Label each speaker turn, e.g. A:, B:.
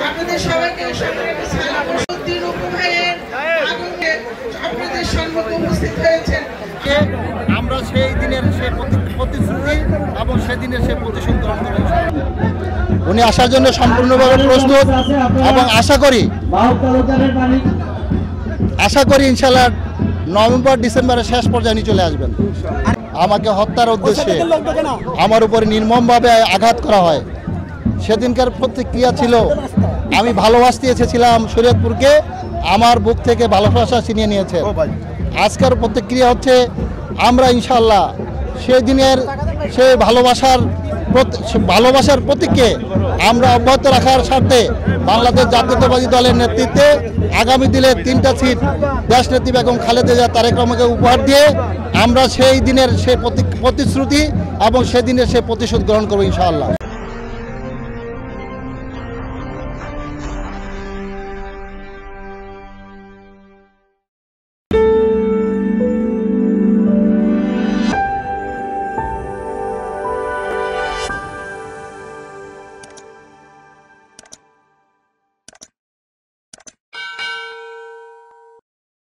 A: আপনাদের সবাইকে সংগ্রামী সালাম ও সত্যি রূপু ভাইয়ের আগমনে আপনাদের সম্মুখে উপস্থিত হয়েছেন।
B: আমরা সেই দিনের সেই প্রতিশ্রুতি এবং সেদিনের সেই প্রতিশোধ গ্রহণ করি। উনি আসার জন্য সম্পূর্ণভাবে প্রস্তুত এবং আশা করি ইনশাআল্লাহ নভেম্বর ডিসেম্বরের শেষ পর্যায়ে চলে আসবেন। আমাকে হত্যার উদ্দেশ্যে আমার উপরে নির্মমভাবে আঘাত করা হয়। সেদিনকার প্রতিক্রিয়া ছিল আমি ভালোবাসতে এসেছিলাম শরীয়তপুরকে, আমার বুক থেকে ভালোবাসা ছিনিয়ে নিয়েছে। আজকের প্রতিক্রিয়া হচ্ছে আমরা ইনশাআল্লাহ সেই দিনের সেই ভালোবাসার প্রতীককে আমরা অব্যাহত রাখার স্বার্থে বাংলাদেশ জাতীয়তাবাদী দলের নেতৃত্বে আগামী দিনে 3টা সিট দেশনেত্রী বেগম খালেদা জিয়া তারেক রহমানকে উপহার দিয়ে আমরা সেই দিনের সেই প্রতিশ্রুতি এবং সেদিনের সেই প্রতিশোধ গ্রহণ করব ইনশাআল্লাহ।